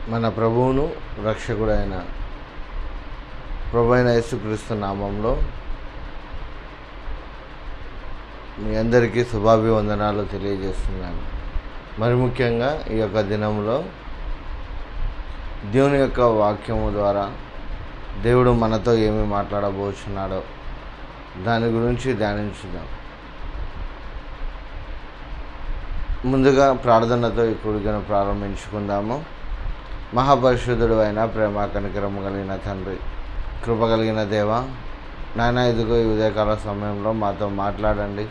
మన ప్రభువును రక్షకుడైన ప్రభువైన యేసుక్రీస్తు నామంలో మీ అందరికీ శుభాభివందనాలు తెలియజేస్తున్నాను. మరి ముఖ్యంగా ఈ యొక్క దినంలో దేవుని యొక్క వాక్యము ద్వారా దేవుడు మనతో ఏమి మాట్లాడబోతున్నాడో దాని గురించి ధ్యానించుదాం. ముందుగా ప్రార్థనతో ఈ కూడికను ప్రారంభించుకుందాము. మహాపరిశుద్ధుడు అయిన ప్రేమ కనికరము కలిగిన తండ్రి, కృప కలిగిన దేవ, నాయన ఇదిగో ఈ ఉదయకాల సమయంలో మాతో మాట్లాడండి.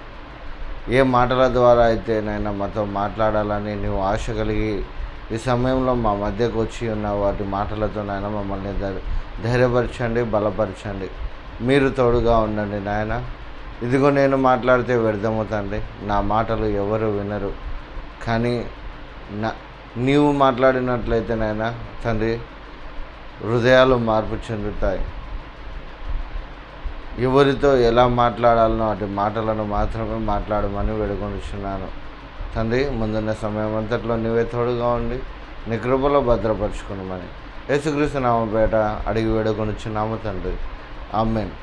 ఏ మాటల ద్వారా అయితే నాయన మాతో మాట్లాడాలని నీవు ఆశ కలిగి ఈ సమయంలో మా మధ్యకు వచ్చి ఉన్న వాటి మాటలతో నాయన మమ్మల్ని ధైర్యపరచండి, బలపరచండి. మీరు తోడుగా ఉండండి నాయన. ఇదిగో నేను మాట్లాడితే వ్యర్థమవుతండి, నా మాటలు ఎవరు వినరు. కానీ నీవు మాట్లాడినట్లయితే నాయన తండ్రి, హృదయాలు మార్పు చెందుతాయి. ఎవరితో ఎలా మాట్లాడాలనో అటు మాటలను మాత్రమే మాట్లాడమని వేడుకొనిచున్నాను తండ్రి. ముందున్న సమయం అంతట్లో నీవే తోడుగా ఉండి నీ కృపలో భద్రపరచుకున్నామని యేసుక్రీస్తు నామముపేట అడిగి వేడుకొనిచున్నాము తండ్రి. ఆమేన్.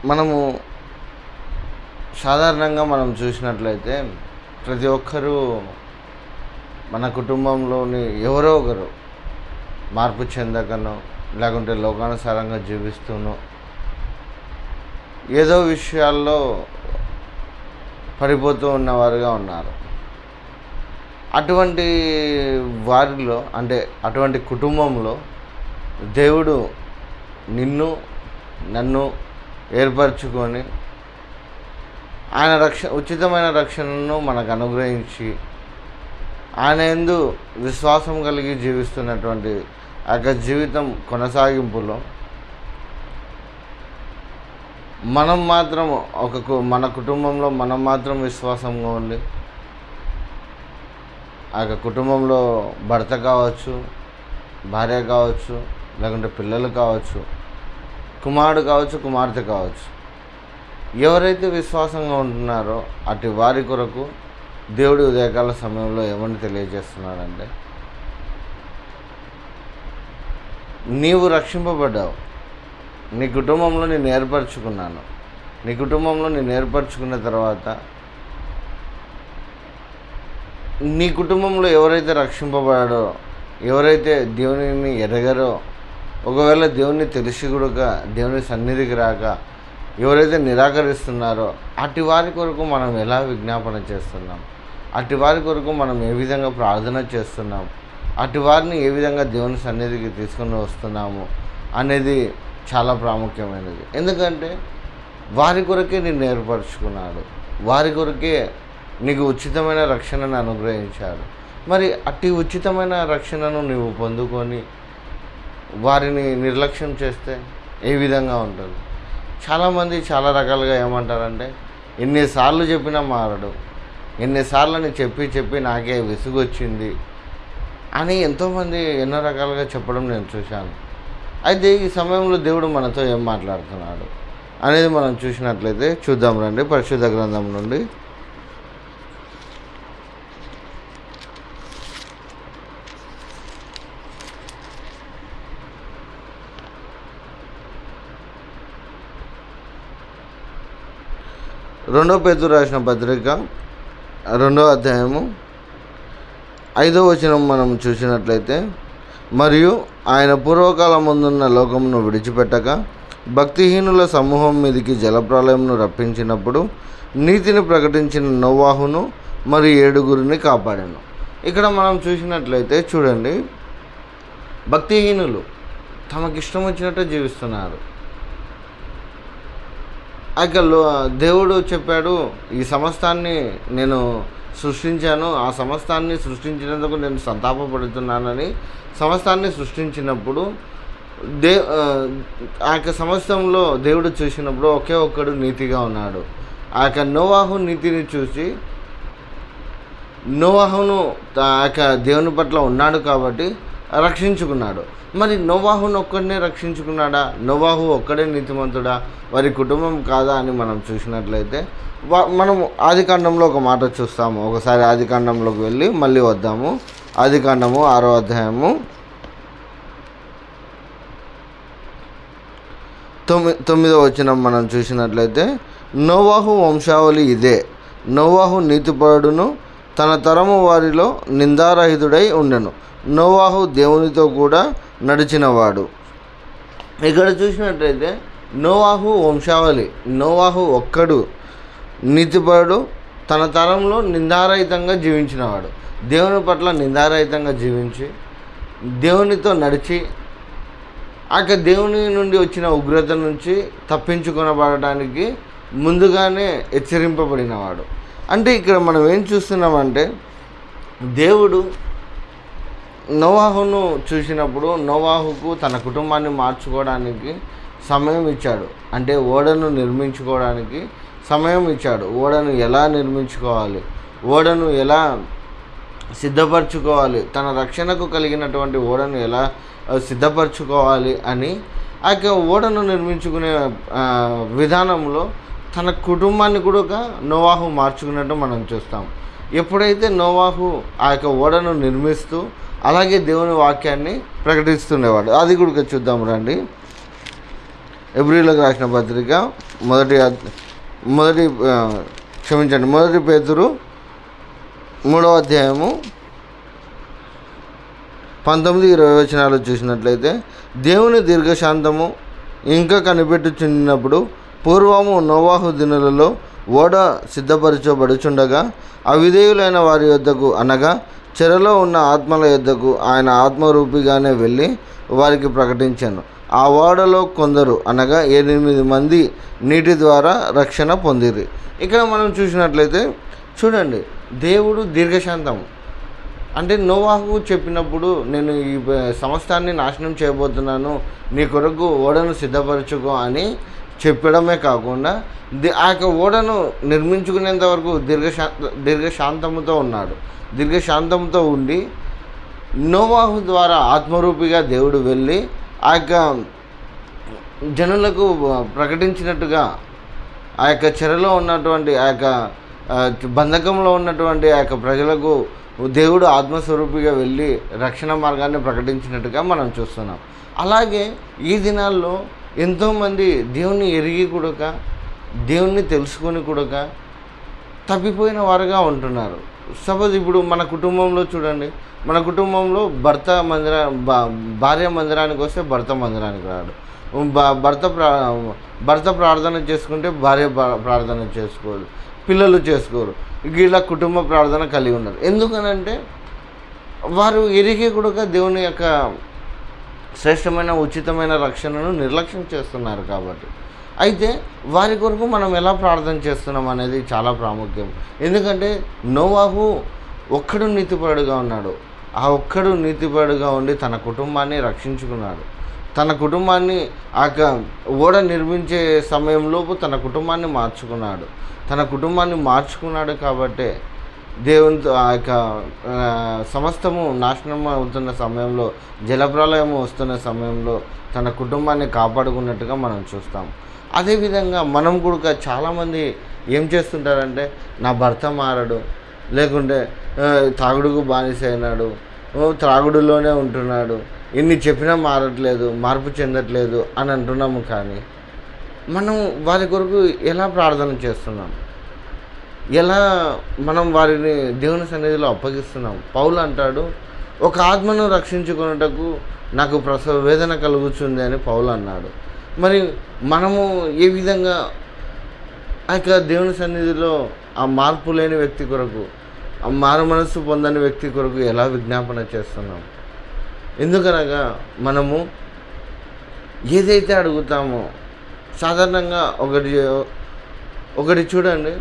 మనము సాధారణంగా మనం చూసినట్లయితే ప్రతి ఒక్కరూ మన కుటుంబంలోని ఎవరో ఒకరు మార్పు చెందకనో లేకుంటే లోకానుసారంగా జీవిస్తూనో ఏదో విషయాల్లో పడిపోతూ ఉన్నవారుగా ఉన్నారు. అటువంటి వారిలో అంటే అటువంటి కుటుంబంలో దేవుడు నన్ను ఏర్పరచుకొని ఆయన ఉచితమైన రక్షణను మనకు అనుగ్రహించి ఆయన యందు విశ్వాసం కలిగి జీవిస్తున్నటువంటి ఆ యొక్క జీవితం కొనసాగింపులో మనం మాత్రం మన కుటుంబంలో మనం మాత్రం విశ్వాసంగా ఉండి ఆ యొక్క కుటుంబంలో భర్త కావచ్చు, భార్య కావచ్చు, లేకుంటే పిల్లలు కావచ్చు, కుమారుడు కావచ్చు, కుమార్తె కావచ్చు, ఎవరైతే విశ్వాసంగా ఉంటున్నారో అటు వారి కొరకు దేవుడు ఉదయకాల సమయంలో ఏమని తెలియజేస్తున్నాడంటే, నీవు రక్షింపబడ్డావు, నీ కుటుంబంలో నేను ఏర్పరచుకున్నాను. నీ కుటుంబంలో నేను ఏర్పరచుకున్న తర్వాత నీ కుటుంబంలో ఎవరైతే రక్షింపబడాడో, ఎవరైతే దేవునిని ఎరగరో, ఒకవేళ దేవుని తెలిసి కూడా దేవుని సన్నిధికి రాక ఎవరైతే నిరాకరిస్తున్నారో అటు వారి కొరకు మనం ఎలా విజ్ఞాపన చేస్తున్నాం, అటు వారి కొరకు మనం ఏ విధంగా ప్రార్థన చేస్తున్నాం, అటు వారిని ఏ విధంగా దేవుని సన్నిధికి తీసుకుని వస్తున్నాము అనేది చాలా ప్రాముఖ్యమైనది. ఎందుకంటే వారి కొరకే నిన్ను ఏర్పరచుకున్నాడు, వారి కొరకే నీకు ఉచితమైన రక్షణను అనుగ్రహించాడు. మరి అట్టి ఉచితమైన రక్షణను నీవు పొందుకొని వారిని నిర్లక్ష్యం చేస్తే ఏ విధంగా ఉంటుంది? చాలామంది చాలా రకాలుగా ఏమంటారంటే, ఎన్నిసార్లు చెప్పినా మారడు, ఎన్నిసార్లు చెప్పి నాకే విసుగొచ్చింది అని ఎంతోమంది ఎన్నో రకాలుగా చెప్పడం నేను చూశాను. అయితే ఈ సమయంలో దేవుడు మనతో ఏం మాట్లాడుతున్నాడు అనేది మనం చూసినట్లయితే చూద్దాం రండి. పరిశుద్ధ గ్రంథం నుండి రెండో పేతురు రాసిన పత్రిక 2వ అధ్యాయము 5వ వచనం మనం చూసినట్లయితే, మరియు ఆయన పూర్వకాలం ముందున్న లోకమును విడిచిపెట్టక భక్తిహీనుల సమూహం మీదికి జలప్రలయంను రప్పించినప్పుడు నీతిని ప్రకటించిన నోవాహును మరియు 7 కాపాడాను. ఇక్కడ మనం చూసినట్లయితే చూడండి, భక్తిహీనులు తమకిష్టం వచ్చినట్టు జీవిస్తున్నారు. దేవుడు చెప్పాడు, ఈ సమస్తాన్ని నేను సృష్టించాను, ఆ సమస్తాన్ని సృష్టించినందుకు నేను సంతాపపడుతున్నానని సమస్తాన్ని సృష్టించినప్పుడు ఆ యొక్క సమస్తంలో దేవుడు చూసినప్పుడు ఒకే ఒక్కడు నీతిగా ఉన్నాడు. ఆ యొక్క నోవాహు నీతిని చూసి నోవాహును ఆ యొక్క దేవుని పట్ల ఉన్నాడు కాబట్టి రక్షించుకున్నాడు. మరి నోవాహును ఒక్కడనే రక్షించుకున్నాడా? నోవాహు ఒక్కడే నీతిమంతుడా? వారి కుటుంబం కాదా అని మనం చూసినట్లయితే మనం ఆదికాండంలో ఒక మాట చూస్తాము. ఒకసారి ఆదికాండంలోకి వెళ్ళి మళ్ళీ వద్దాము. ఆదికాండము 6వ అధ్యాయము 9వ వచనం మనం చూసినట్లయితే, నోవాహు వంశావళి ఇదే. నోవాహు నీతిపరుడును తన తరము వారిలో నిందారహితుడై ఉండెను. నోవాహు దేవునితో కూడా నడిచినవాడు. ఇక్కడ చూసినట్లయితే నోవాహు వంశావళి, నోవాహు ఒక్కడు నీతిపరుడు, తన తరంలో నిందారహితంగా జీవించినవాడు. దేవుని పట్ల నిందారహితంగా జీవించి దేవునితో నడిచి దేవుని నుండి వచ్చిన ఉగ్రత నుంచి తప్పించుకొనబడటానికి ముందుగానే హెచ్చరింపబడినవాడు. అంటే ఇక్కడ మనం ఏం చూస్తున్నామంటే, దేవుడు నోవాహును చూసినప్పుడు నోవాహుకు తన కుటుంబాన్ని మార్చుకోవడానికి సమయం ఇచ్చాడు. అంటే ఓడను నిర్మించుకోవడానికి సమయం ఇచ్చాడు. ఓడను ఎలా నిర్మించుకోవాలి, ఓడను ఎలా సిద్ధపరచుకోవాలి, తన రక్షణకు కలిగినటువంటి ఓడను ఎలా సిద్ధపరచుకోవాలి అని ఓడను నిర్మించుకునే విధానంలో తన కుటుంబాన్ని కూడా నోవాహు మార్చుకున్నట్టు మనం చూస్తాం. ఎప్పుడైతే నోవాహు ఓడను నిర్మిస్తూ అలాగే దేవుని వాక్యాన్ని ప్రకటిస్తుండేవాడు. అది కూడా చూద్దాం రండి. హెబ్రీయులకు రాసిన పత్రిక మొదటి పేతురు 3వ అధ్యాయము 19-20 వచనాలు చూసినట్లయితే, దేవుని దీర్ఘశాంతము ఇంకా కనిపెట్టుచున్నప్పుడు పూర్వము నోవాహు దినులలో ఓడ సిద్ధపరచబడుచుండగా అవిధేయులైన వారి యొద్దకు అనగా చెరలో ఉన్న ఆత్మల యొద్దకు ఆయన ఆత్మరూపిగానే వెళ్ళి వారికి ప్రకటించాను. ఆ ఓడలో కొందరు అనగా 8 మంది నీటి ద్వారా రక్షణ పొందిరి. ఇక్కడ మనం చూసినట్లయితే చూడండి, దేవుడు దీర్ఘశాంతము అంటే నోవాహుకు చెప్పినప్పుడు నేను ఈ సమస్తాన్ని నాశనం చేయబోతున్నాను, నీ కొరకు ఓడను సిద్ధపరచుకో అని చెప్పడమే కాకుండా ఓడను నిర్మించుకునేంత వరకు దీర్ఘశాంతముతో ఉన్నాడు. దీర్ఘశాంతంతో ఉండి నోవాహు ద్వారా ఆత్మరూపిగా దేవుడు వెళ్ళి జనులకు ప్రకటించినట్టుగా చెరలో ఉన్నటువంటి బంధకంలో ఉన్నటువంటి ప్రజలకు దేవుడు ఆత్మస్వరూపిగా వెళ్ళి రక్షణ మార్గాన్ని ప్రకటించినట్టుగా మనం చూస్తున్నాం. అలాగే ఈ దినాల్లో ఎంతోమంది దేవుణ్ణి ఎరిగి కూడా దేవుణ్ణి తెలుసుకొని కూడా తప్పిపోయిన వారుగా ఉంటున్నారు. సపోజ్ ఇప్పుడు మన కుటుంబంలో చూడండి, మన కుటుంబంలో భార్య మందిరానికి వస్తే భర్త మందిరానికి రాడు, భర్త ప్రార్థన చేసుకుంటే భార్య ప్రార్థన చేసుకోదు, పిల్లలు చేసుకోరు, ఇలా కుటుంబ ప్రార్థన కలిగి ఉన్నారు. ఎందుకనంటే వారు ఎరిగి కూడా దేవుని యొక్క శ్రేష్టమైన ఉచితమైన రక్షణను నిర్లక్ష్యం చేస్తున్నారు. కాబట్టి అయితే వారి కొరకు మనం ఎలా ప్రార్థన చేస్తున్నాం అనేది చాలా ప్రాముఖ్యం. ఎందుకంటే నోవాహు ఒక్కడు నీతిపరుడుగా ఉన్నాడు. ఆ ఒక్కడు నీతిపరుడుగా ఉండి తన కుటుంబాన్ని రక్షించుకున్నాడు. తన కుటుంబాన్ని ఓడ నిర్మించే సమయంలోపు తన కుటుంబాన్ని మార్చుకున్నాడు. తన కుటుంబాన్ని మార్చుకున్నాడు కాబట్టే దేవునితో సమస్తము నాశనం అవుతున్న సమయంలో, జలప్రలయం వస్తున్న సమయంలో తన కుటుంబాన్ని కాపాడుకున్నట్టుగా మనం చూస్తాం. అదేవిధంగా మనం కూడా చాలామంది ఏం చేస్తుంటారంటే, నా భర్త మారడు, లేకుంటే తాగుడుకు బానిస అయినాడు, త్రాగుడులోనే ఉంటున్నాడు, ఎన్ని చెప్పినా మారట్లేదు, మార్పు చెందట్లేదు అని అంటున్నాము. కానీ మనం వారి కొరకు ఎలా ప్రార్థన చేస్తున్నాం, ఎలా మనం వారిని దేవుని సన్నిధిలో అప్పగిస్తున్నాం. పౌలు అంటాడు, ఒక ఆత్మను రక్షించుకున్నటకు నాకు ప్రసవ వేదన కలుగుతుంది అని పౌలు అన్నాడు. మరి మనము ఏ విధంగా దేవుని సన్నిధిలో ఆ మార్పు లేని వ్యక్తి కొరకు, ఆ మారు మనస్సు పొందని వ్యక్తి కొరకు ఎలా విజ్ఞాపన చేస్తున్నాం? ఎందుకనగా మనము ఏదైతే అడుగుతామో సాధారణంగా ఒకటి చూడండి,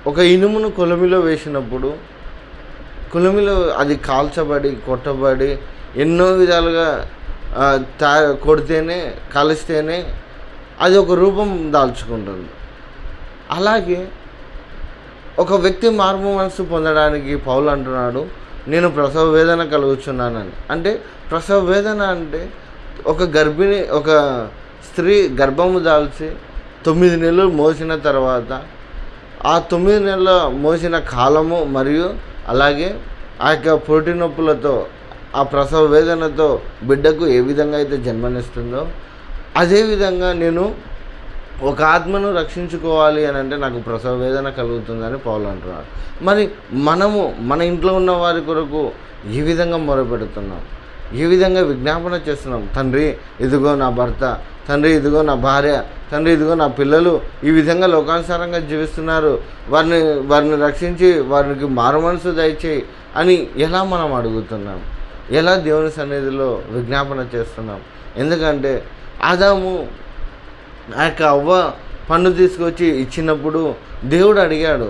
ఒక ఇనుమును కొలిమిలో వేసినప్పుడు కొలిమిలో అది కాల్చబడి కొట్టబడి ఎన్నో విధాలుగా కొడితేనే కలిస్తేనే అది ఒక రూపం దాల్చుకుంటుంది. అలాగే ఒక వ్యక్తి మార్పు మనసు పొందడానికి పౌలు అంటున్నాడు, నేను ప్రసవ వేదన కలుగుతున్నానని. అంటే ప్రసవ వేదన అంటే ఒక స్త్రీ గర్భము దాల్చి 9 నెలలు మోసిన తర్వాత ఆ 9 నెలల మోసిన కాలము మరియు అలాగే ఆ యొక్క పురిటి నొప్పులతో ఆ ప్రసవ వేదనతో బిడ్డకు ఏ విధంగా అయితే జన్మనిస్తుందో అదేవిధంగా నేను ఒక ఆత్మను రక్షించుకోవాలి అని అంటే నాకు ప్రసవ వేదన కలుగుతుందని పౌలు అంటున్నాడు. మరి మనము మన ఇంట్లో ఉన్న వారి కొరకు ఏ విధంగా మొరపెడుతున్నాం, ఏ విధంగా విజ్ఞాపన చేస్తున్నాం? తండ్రి ఇదిగో నా భర్త, తండ్రి ఇదిగో నా భార్య, తండ్రి ఇదిగో నా పిల్లలు ఈ విధంగా లోకానుసారంగా జీవిస్తున్నారు, వారిని రక్షించి వారికి మారుమనసు దయచేయి అని ఎలా మనం అడుగుతున్నాం? ఎలా దేవుని సన్నిధిలో విజ్ఞాపన చేస్తున్నాం? ఎందుకంటే ఆదాము ఆ యొక్క అవ్వ పండు తీసుకొచ్చి ఇచ్చినప్పుడు దేవుడు అడిగాడు,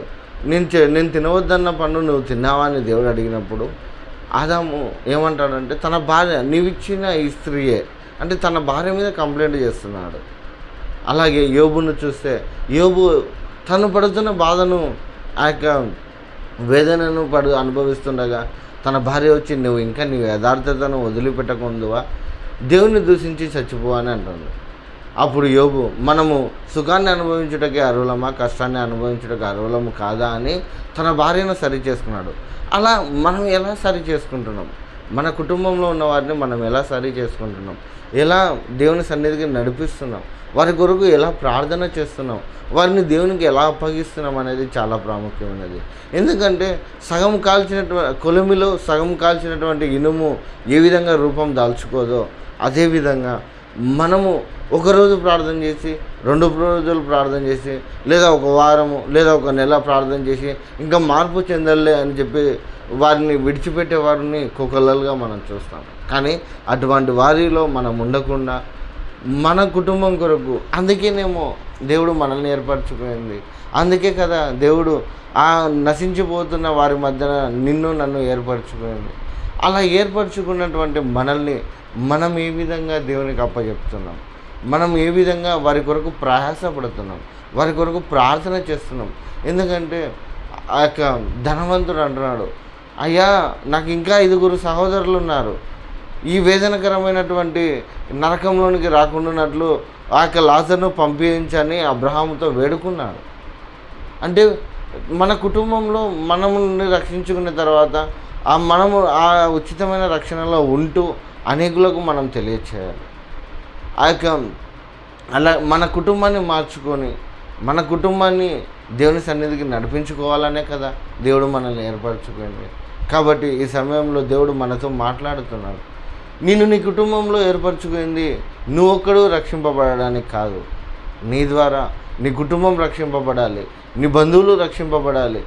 నేను తినవద్దన్న పండు నువ్వు తిన్నావా అని దేవుడు అడిగినప్పుడు ఆదాము ఏమంటాడంటే తన భార్య నీవిచ్చిన ఈ స్త్రీయే అంటే తన భార్య మీద కంప్లైంట్ చేస్తున్నాడు. అలాగే యోబును చూస్తే యోబు తను పడుతున్న బాధను ఆ యొక్క వేదనను అనుభవిస్తుండగా తన భార్య వచ్చి నువ్వు ఇంకా నీ యథార్థతను వదిలిపెట్టకుందువా, దేవుని దూషించి చచ్చిపో అని అంటుంది. అప్పుడు యోబు మనము సుఖాన్ని అనుభవించుటకే అర్హులమా, కష్టాన్ని అనుభవించుటకే అర్హులము కాదా అని తన భార్యను సరి చేసుకున్నాడు. అలా మనం ఎలా సరి చేసుకుంటున్నాం? మన కుటుంబంలో ఉన్న వారిని మనం ఎలా సరి చేసుకుంటున్నాం? ఎలా దేవుని సన్నిధికి నడిపిస్తున్నాం? వారి కొరకు ఎలా ప్రార్థన చేస్తున్నాం? వారిని దేవునికి ఎలా అప్పగిస్తున్నాం అనేది చాలా ప్రాముఖ్యమైనది. ఎందుకంటే కొలిమిలో సగం కాల్చినటువంటి ఇనుము ఏ విధంగా రూపం దాల్చుకోదో అదేవిధంగా మనము ఒకరోజు ప్రార్థన చేసి 2 రోజులు ప్రార్థన చేసి లేదా ఒక వారము లేదా ఒక నెల ప్రార్థన చేసి ఇంకా మార్పు చెందలే అని చెప్పి వారిని విడిచిపెట్టే వారిని కుక్కలలుగా మనం చూస్తాం. కానీ అటువంటి వారిలో మనం ఉండకుండా మన కుటుంబం కొరకు, అందుకేనేమో దేవుడు మనల్ని ఏర్పరచుకుంది. అందుకే కదా దేవుడు ఆ నశించిపోతున్న వారి మధ్యన నన్ను ఏర్పరచుకుంది. అలా ఏర్పరచుకున్నటువంటి మనల్ని మనం ఏ విధంగా దేవునికి అప్పచెప్తున్నాం? మనం ఏ విధంగా వారి కొరకు ప్రయాసపడుతున్నాం? వారి కొరకు ప్రార్థన చేస్తున్నాం? ఎందుకంటే ఆ యొక్క ధనవంతుడు అంటున్నాడు, అయ్యా నాకు ఇంకా 5 సహోదరులు ఉన్నారు, ఈ వేదనకరమైనటువంటి నరకంలోనికి రాకుండానట్లు ఆ యొక్క లాజరును పంపించని అబ్రహాముతో వేడుకున్నాడు. అంటే మన కుటుంబంలో మనల్ని రక్షించుకున్న తర్వాత మనము ఆ ఉచితమైన రక్షణలో ఉంటూ అనేకులకు మనం తెలియచేయాలి. ఆ యొక్క అలా మన కుటుంబాన్ని మార్చుకొని మన కుటుంబాన్ని దేవుని సన్నిధికి నడిపించుకోవాలనే కదా దేవుడు మనల్ని ఏర్పరచుకుంది. కాబట్టి ఈ సమయంలో దేవుడు మనతో మాట్లాడుతున్నాడు. నీ కుటుంబంలో ఏర్పరచుకుంది నువ్వొక్కడు రక్షింపబడడానికి కాదు, నీ ద్వారా నీ కుటుంబం రక్షింపబడాలి, నీ బంధువులు రక్షింపబడాలి,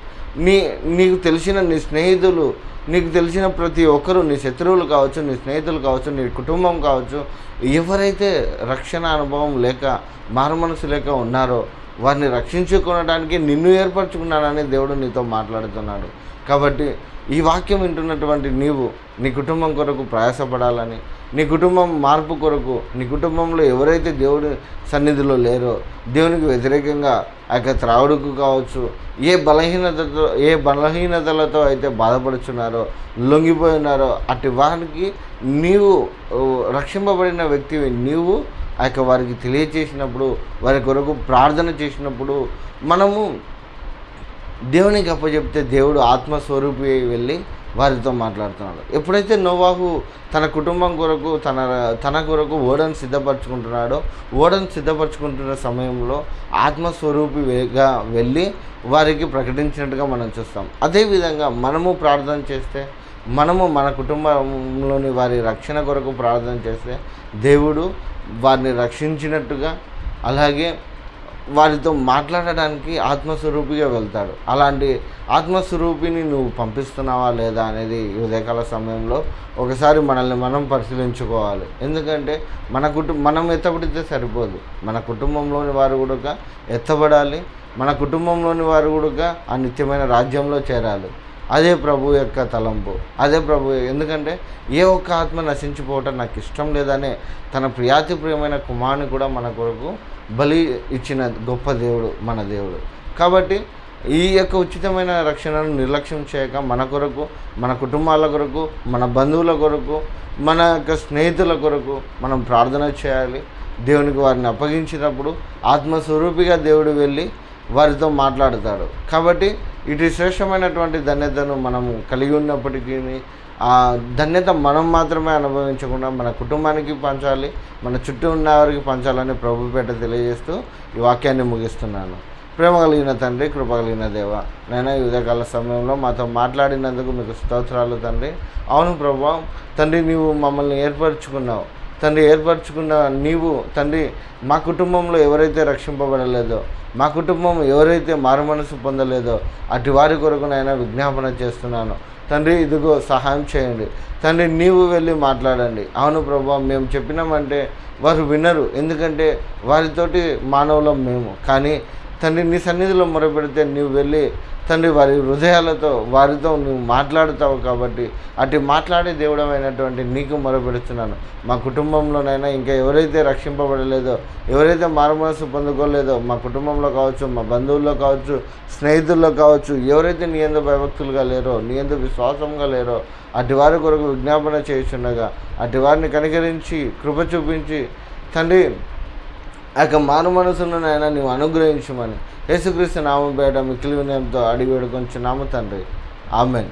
నీకు తెలిసిన నీ స్నేహితులు, నీకు తెలిసిన ప్రతి ఒక్కరూ, నీ శత్రువులు కావచ్చు, నీ స్నేహితులు కావచ్చు, నీ కుటుంబం కావచ్చు, ఎవరైతే రక్షణ అనుభవం లేక మారుమనసు లేక ఉన్నారో వారిని రక్షించుకోవడానికి నిన్ను ఏర్పరచుకున్నాడని దేవుడు నీతో మాట్లాడుతున్నాడు. కాబట్టి ఈ వాక్యం వింటున్నటువంటి నీవు నీ కుటుంబం కొరకు ప్రయాసపడాలని, నీ కుటుంబం మార్పు కొరకు, నీ కుటుంబంలో ఎవరైతే దేవుడి సన్నిధిలో లేరో, దేవునికి వ్యతిరేకంగా ఆ యొక్క త్రావుడుకు కావచ్చు, ఏ బలహీనతలతో అయితే బాధపడుచున్నారో, లొంగిపోయినారో అటు వారికి నీవు రక్షింపబడిన వ్యక్తివి నీవు ఆ యొక్క వారికి తెలియచేసినప్పుడు, వారి కొరకు ప్రార్థన చేసినప్పుడు మనము దేవునికి అప్పచెప్తే దేవుడు ఆత్మస్వరూపి వెళ్ళి వారితో మాట్లాడుతున్నాడు. ఎప్పుడైతే నోవాహు తన కుటుంబం కొరకు తన కొరకు ఓడను సిద్ధపరచుకుంటున్న సమయంలో ఆత్మస్వరూపిగా వెళ్ళి వారికి ప్రకటించినట్టుగా మనం చూస్తాం. అదేవిధంగా మనము ప్రార్థన చేస్తే, మనము మన కుటుంబంలోని వారి రక్షణ కొరకు ప్రార్థన చేస్తే దేవుడు వారిని రక్షించినట్టుగా, అలాగే వారితో మాట్లాడడానికి ఆత్మస్వరూపిగా వెళ్తాడు. అలాంటి ఆత్మస్వరూపిని నువ్వు పంపిస్తున్నావా లేదా అనేది ఈ ఉదయకాల సమయంలో ఒకసారి మనల్ని మనం పరిశీలించుకోవాలి. ఎందుకంటే మనం ఎత్తబడితే సరిపోదు, మన కుటుంబంలోని వారు కూడా ఎత్తబడాలి, మన కుటుంబంలోని వారు కూడా ఆ నిత్యమైన రాజ్యంలో చేరాలి. అదే ప్రభు యొక్క తలంపు, అదే ప్రభు. ఎందుకంటే ఏ ఒక్క ఆత్మ నశించిపోవటం నాకు ఇష్టం లేదనే తన ప్రియమైన కుమారుని కూడా మన కొరకు బలి ఇచ్చిన గొప్ప దేవుడు మన దేవుడు. కాబట్టి ఈ యొక్క ఉచితమైన రక్షణను నిర్లక్ష్యం చేయక మన కొరకు, మన కుటుంబాల కొరకు, మన బంధువుల కొరకు, మన యొక్క స్నేహితుల కొరకు మనం ప్రార్థన చేయాలి. దేవునికి వారిని అప్పగించినప్పుడు ఆత్మస్వరూపిగా దేవుడు వెళ్ళి వారితో మాట్లాడతాడు. కాబట్టి ఇటు శ్రేష్టమైనటువంటి ధన్యతను మనము కలిగి ఉన్నప్పటికీ ఆ ధన్యత మనం మాత్రమే అనుభవించకుండా మన కుటుంబానికి పంచాలి, మన చుట్టూ ఉన్న వారికి పంచాలని ప్రభుపేట తెలియజేస్తూ ఈ వాక్యాన్ని ముగిస్తున్నాను. ప్రేమ కలిగిన తండ్రి, కృప కలిగిన దేవ, నైనా ఈ ఉదయకాల సమయంలో మాతో మాట్లాడినందుకు మీకు స్తోత్రాలు తండ్రి. అవును ప్రభా తండ్రి, నీవు మమ్మల్ని ఏర్పరచుకున్నావు తండ్రి. ఏర్పరచుకున్న నీవు తండ్రి, మా కుటుంబంలో ఎవరైతే రక్షింపబడలేదో, మా కుటుంబం ఎవరైతే మారుమనసు పొందలేదో అటు వారి కొరకునైనా విజ్ఞాపన చేస్తున్నాను తండ్రి. ఇదిగో సహాయం చేయండి తండ్రి, నీవు వెళ్ళి మాట్లాడండి. అవును ప్రభా, మేము చెప్పినామంటే వారు వినరు, ఎందుకంటే వారితోటి మానవులం మేము. కానీ తండ్రి, నీ సన్నిధిలో మొరపెడితే నీవు వెళ్ళి తండ్రి వారి హృదయాలతో వారితో నువ్వు మాట్లాడుతావు. కాబట్టి అటు మాట్లాడే దేవుడమైనటువంటి నీకు మొరపెడుతున్నాను. మా కుటుంబంలోనైనా ఇంకా ఎవరైతే రక్షింపబడలేదో, ఎవరైతే మారుమనసు పొందుకోలేదో, మా కుటుంబంలో కావచ్చు, మా బంధువుల్లో కావచ్చు, స్నేహితుల్లో కావచ్చు, ఎవరైతే నీ యందు భయభక్తులుగా లేరో, నీ యందు విశ్వాసంగా లేరో అటు వారి కొరకు విజ్ఞాపన చేయుచుండగా అటు వారిని కనికరించి కృప చూపించి తండ్రి ఆ యొక్క మారు మనసును నాయన నీవు అనుగ్రహించమని యేసుక్రీస్తు నామం పేరిట మిక్కిలి వినయంతో అడిగి వేడుకొంచున్నాము తండ్రి. ఆమేన్.